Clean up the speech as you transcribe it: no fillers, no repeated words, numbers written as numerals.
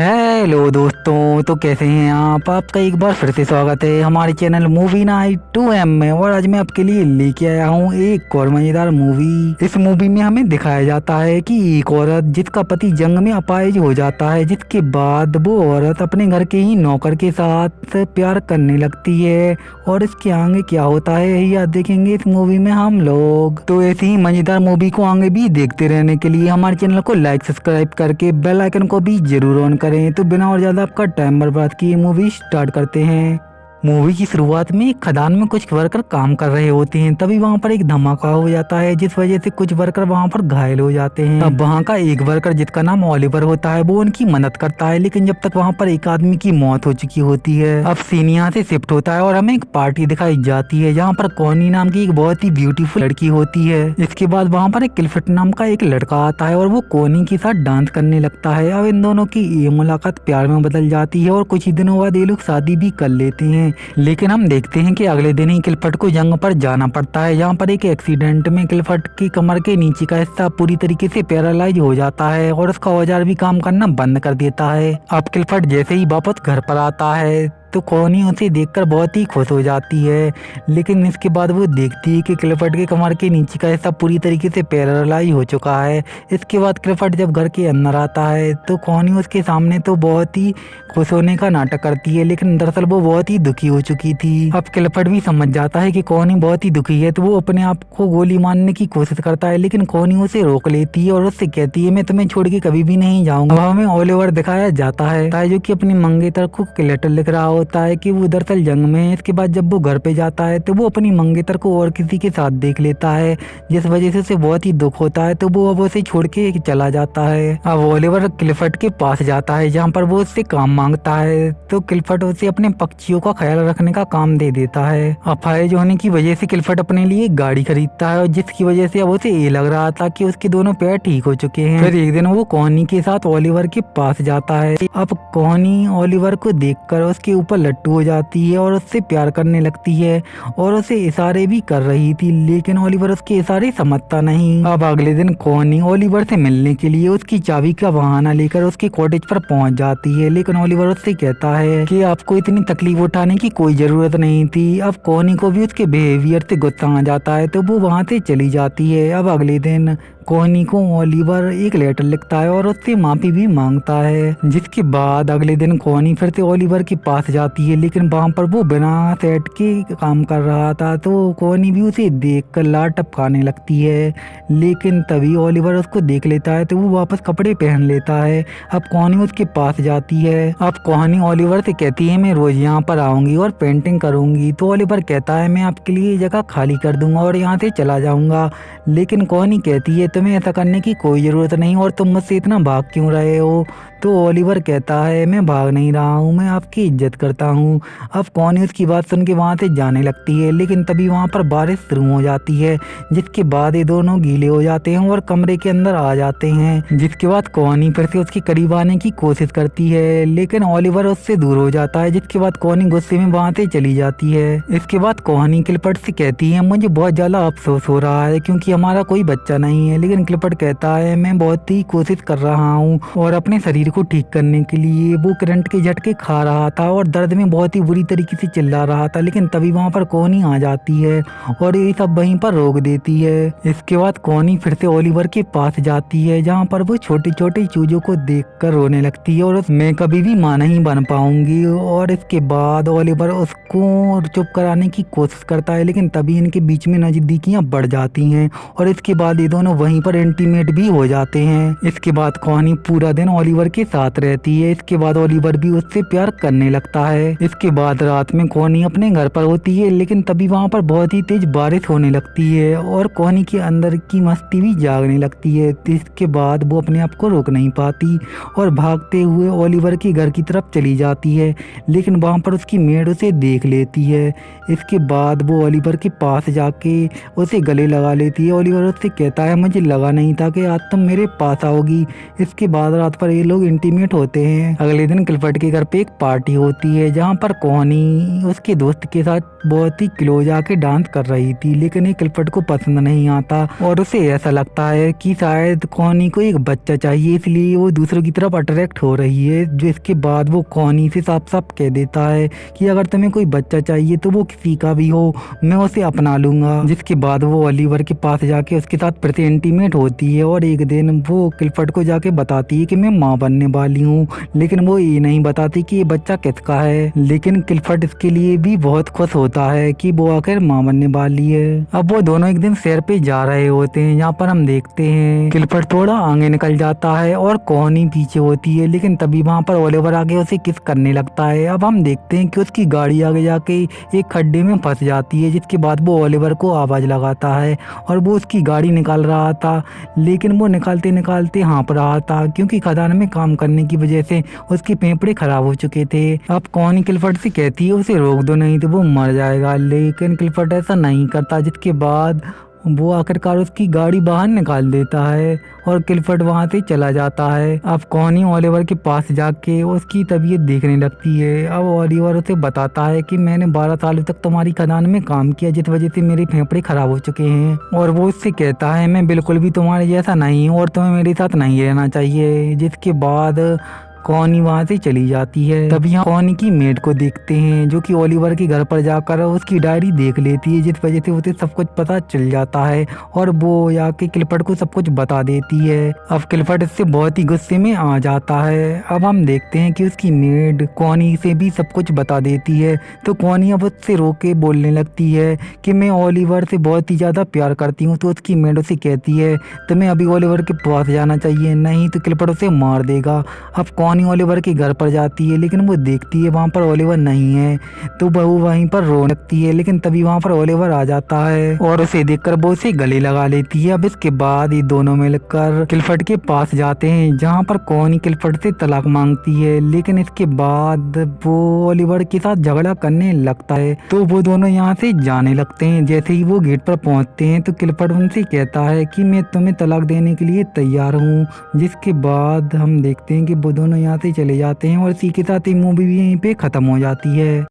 Hello दोस्तों, तो कैसे हैं आप। आपका एक बार फिर से स्वागत है हमारे चैनल मूवी नाइट 2M में। और आज मैं आपके लिए लेके आया हूँ एक और मजेदार मूवी। इस मूवी में हमें दिखाया जाता है कि एक औरत जिसका पति जंग में अपाहिज हो जाता है, जिसके बाद वो औरत अपने घर के ही नौकर के साथ प्यार करने लगती है। और इसके आगे क्या होता है यह देखेंगे इस मूवी में हम लोग। तो ऐसी ही मजेदार मूवी को आगे भी देखते रहने के लिए हमारे चैनल को लाइक सब्सक्राइब करके बेल आइकन को भी जरूर ऑन करें। तो बिना और ज्यादा आपका टाइम बर्बाद किए मूवी स्टार्ट करते हैं। मूवी की शुरुआत में एक खदान में कुछ वर्कर काम कर रहे होते हैं, तभी वहाँ पर एक धमाका हो जाता है जिस वजह से कुछ वर्कर वहाँ पर घायल हो जाते हैं। अब वहाँ का एक वर्कर जिसका नाम ओलिवर होता है वो उनकी मदद करता है, लेकिन जब तक वहाँ पर एक आदमी की मौत हो चुकी होती है। अब सीन यहाँ से शिफ्ट होता है और हमें एक पार्टी दिखाई जाती है जहाँ पर कॉनी नाम की एक बहुत ही ब्यूटीफुल लड़की होती है। इसके बाद वहाँ पर एक क्लिफर्ट नाम का एक लड़का आता है और वो कॉनी के साथ डांस करने लगता है। अब इन दोनों की ये मुलाकात प्यार में बदल जाती है और कुछ ही दिनों बाद ये लोग शादी भी कर लेते हैं। लेकिन हम देखते हैं कि अगले दिन ही क्लिफर्ट को जंग पर जाना पड़ता है, जहाँ पर एक एक्सीडेंट में क्लिफर्ट की कमर के नीचे का हिस्सा पूरी तरीके से पैरालाइज हो जाता है और उसका औजार भी काम करना बंद कर देता है। अब क्लिफर्ट जैसे ही वापस घर पर आता है तो कॉनी उसे देखकर बहुत ही खुश हो जाती है, लेकिन इसके बाद वो देखती है कि क्लिफर्ट के कमर के नीचे का हिस्सा पूरी तरीके से पैरालाइज हो चुका है। इसके बाद क्लिफर्ट जब घर के अंदर आता है तो कॉनी उसके सामने तो बहुत ही खुश होने का नाटक करती है, लेकिन दरअसल वो बहुत ही दुखी हो चुकी थी। अब क्लिफर्ट भी समझ जाता है कि कॉनी बहुत ही दुखी है, तो वो अपने आप को गोली मारने की कोशिश करता है, लेकिन कॉनी उसे रोक लेती है और उससे कहती है मैं तुम्हें छोड़ के कभी भी नहीं जाऊंगा। अब हमें ओलिवर दिखाया जाता है जो कि अपनी मंगेतर को लेटर लिख रहा होता है कि वो दरअसल जंग में है। इसके बाद जब वो घर पे जाता है तो वो अपनी मंगेतर को और किसी के साथ देख लेता है, जिस वजह से उसे बहुत ही दुख होता है, तो वो अब उसे छोड़ के चला जाता है। अब ओलिवर क्लिफर्ट के पास जाता है जहाँ पर वो उससे काम मांगता है, तो क्लिफर्ट उसे अपने पक्षियों का ख्याल रखने का काम दे देता है। अपाहिज होने की वजह से क्लिफर्ट अपने लिए एक गाड़ी खरीदता है और जिसकी वजह से अब उसे ये लग रहा था कि उसके दोनों पैर ठीक हो चुके हैं। फिर एक दिन वो कॉनी के साथ ओलिवर के पास जाता है। अब कॉनी ओलिवर को देखकर उसके ऊपर लट्टू हो जाती है और उससे प्यार करने लगती है और उसे इशारे भी कर रही थी, लेकिन ओलिवर उसके इशारे समझता नहीं। अब अगले दिन कॉनी ओलिवर से मिलने के लिए उसकी चाबी का बहाना लेकर उसके कॉटेज पर पहुंच जाती है, लेकिन ओलिवर उससे कहता है कि आपको इतनी तकलीफ उठाने की कोई जरूरत नहीं थी। अब कॉनी को भी उसके बिहेवियर से गुस्सा आ जाता है, तो वो वहाँ से चली जाती है। अब अगले दिन कॉनी को ओलिवर एक लेटर लिखता है और उससे माफी भी मांगता है, जिसके बाद अगले दिन कॉनी फिर से ओलिवर के पास जाती है, लेकिन वहाँ पर वो बिना सेट के काम कर रहा था, तो कॉनी भी उसे देखकर लार टपकाने लगती है, लेकिन तभी ओलिवर उसको देख लेता है तो वो वापस कपड़े पहन लेता है। अब कॉनी उसके पास जाती है। अब कॉनी ओलिवर से कहती है मैं रोज यहाँ पर आऊंगी और पेंटिंग करूंगी, तो ओलिवर कहता है मैं आपके लिए जगह खाली कर दूंगा और यहाँ से चला जाऊंगा, लेकिन कॉनी कहती है तुम्हें ऐसा करने की कोई जरूरत नहीं और तुम मुझसे इतना भाग क्यों रहे हो। तो ओलिवर कहता है मैं भाग नहीं रहा हूँ, मैं आपकी इज्जत करता हूँ। अब कॉनी उसकी बात सुन के वहाँ से जाने लगती है, लेकिन तभी वहाँ पर बारिश शुरू हो जाती है, जिसके बाद ये दोनों गीले हो जाते हैं और कमरे के अंदर आ जाते हैं। जिसके बाद कॉनी फिर से उसके करीब आने की कोशिश करती है, लेकिन ओलिवर उससे दूर हो जाता है, जिसके बाद कॉनी गुस्से में वहाँ से चली जाती है। इसके बाद कॉनी क्लिफर्ट से कहती है मुझे बहुत ज्यादा अफसोस हो रहा है क्योंकि हमारा कोई बच्चा नहीं है, लेकिन क्लिफर्ट कहता है मैं बहुत ही कोशिश कर रहा हूँ और अपने शरीर को ठीक करने के लिए वो करंट के झटके खा रहा था और दर्द में बहुत ही बुरी तरीके से चिल्ला रहा था, लेकिन तभी वहाँ पर कॉनी आ जाती है और ये सब वहीं पर रोक देती है। इसके बाद कॉनी फिर से ओलिवर के पास जाती है, जहाँ पर वो छोटे छोटे चूजों को देखकर रोने लगती है और मैं कभी भी मां नहीं बन पाऊंगी। और इसके बाद ओलिवर उसको चुप कराने की कोशिश करता है, लेकिन तभी इनके बीच में नजदीकियां बढ़ जाती हैं और इसके बाद ये दोनों वहीं पर इंटीमेट भी हो जाते हैं। इसके बाद कॉनी पूरा दिन ओलिवर के साथ रहती है। इसके बाद ओलिवर भी उससे प्यार करने लगता है। इसके बाद रात में कॉनी अपने घर पर होती है, लेकिन तभी वहाँ पर बहुत ही तेज बारिश होने लगती है और कॉनी के अंदर की मस्ती भी जागने लगती है। इसके बाद वो अपने आप को रोक नहीं पाती और भागते हुए ओलिवर के घर की तरफ चली जाती है, लेकिन वहाँ पर उसकी मेड उसे देख लेती है। इसके बाद वो ओलिवर के पास जाके उसे गले लगा लेती है। ओलिवर उससे कहता है मुझे मुझे लगा नहीं था कि आज तुम मेरे पास आओगी। इसके बाद रात पर ये लोग इंटीमेट होते हैं। अगले दिन क्लिफर्ड के घर पे एक पार्टी होती है जहाँ पर कोहनी उसके दोस्त के साथ बहुत ही क्लोज आके डांस कर रही थी, लेकिन ये क्लिफर्ड को पसंद नहीं आता और उसे ऐसा लगता है कि शायद कोहनी को एक बच्चा चाहिए, इसलिए वो दूसरों की तरफ अट्रैक्ट हो रही है। जिसके बाद वो कोहनी से साफ साफ कह देता है कि अगर तुम्हें कोई बच्चा चाहिए तो वो किसी का भी हो, मैं उसे अपना लूंगा। जिसके बाद वो ओलिवर के पास जाके उसके साथ प्रति इंटीमेट होती है और एक दिन वो क्लिफर्ड को जाके बताती है कि मैं माँ बनने वाली हूँ, लेकिन वो ये नहीं बताती कि ये बच्चा किसका है। लेकिन क्लिफर्ड इसके लिए भी बहुत खुश होता है कि वो आखिर माँ बनने वाली है। अब वो दोनों एक दिन सैर पे जा रहे होते हैं, यहाँ पर हम देखते हैं क्लिफर्ड थोड़ा आगे निकल जाता है और कोहनी पीछे होती है, लेकिन तभी वहाँ पर ओलिवर आगे उसे किस करने लगता है। अब हम देखते हैं कि उसकी गाड़ी आगे जाके एक खड्डे में फंस जाती है, जिसके बाद वो ओलिवर को आवाज लगाता है और वो उसकी गाड़ी निकाल रहा था, लेकिन वो निकालते निकालते हाँफ रहा था क्योंकि खदान में काम करने की वजह से उसके फेफड़े खराब हो चुके थे। अब कोहनी क्लिफर्ड से कहती है उसे रोक दो नहीं तो वो मर जाएगा, लेकिन क्लिफर्ड ऐसा नहीं करता। जिसके बाद वो आखिरकार उसकी गाड़ी बाहर निकाल देता है और क्लिफर्ड वहां से चला जाता है। अब कोहनी ओलिवर के पास जाके उसकी तबीयत देखने लगती है। अब ओलिवर उसे बताता है कि मैंने 12 सालों तक तुम्हारी खदान में काम किया, जिस वजह से मेरे फेफड़े खराब हो चुके हैं। और वो उससे कहता है मैं बिल्कुल भी तुम्हारे जैसा नहीं हूँ और तुम्हें मेरे साथ नहीं रहना चाहिए। जिसके बाद कोहनी वहाँ से चली जाती है। तभी हम कोहनी की मेड को देखते हैं जो कि ओलिवर के घर पर जाकर उसकी डायरी देख लेती है, जिस वजह से उसे सब कुछ पता चल जाता है और वो जाके क्लिफर्ड को सब कुछ बता देती है। अब क्लिफर्ड इससे बहुत ही गुस्से में आ जाता है। अब हम देखते हैं कि उसकी मेड कोहनी से भी सब कुछ बता देती है, तो कोहनी अब उससे रो के बोलने लगती है कि मैं ओलिवर से बहुत ही ज्यादा प्यार करती हूँ। तो उसकी मेड उसे कहती है तुम्हें अभी ओलिवर के पास जाना चाहिए, नहीं तो क्लिफर्ड उसे मार देगा। अब कोहनी ओलिवर के घर पर जाती है, लेकिन वो देखती है वहाँ पर ओलिवर नहीं है, तो वो वहीं पर रोने लगती है। लेकिन तभी वहाँ पर ओलिवर आ जाता है और उसे देखकर वो उसे गले लगा लेती है। अब इसके बाद ये दोनों मिलकर क्लिफर्ड के पास जाते हैं, जहाँ पर कोहनी क्लिफर्ड से तलाक मांगती है। लेकिन इसके बाद वो ओलिवर के साथ झगड़ा करने लगता है, तो वो दोनों यहाँ से जाने लगते हैं। जैसे ही वो गेट पर पहुँचते हैं तो क्लिफर्ड उनसे कहता है कि मैं तुम्हें तलाक देने के लिए तैयार हूँ। जिसके बाद हम देखते हैं कि वो दोनों यहाँ से चले जाते हैं और इसी के साथ ये मूवी भी यहीं पे खत्म हो जाती है।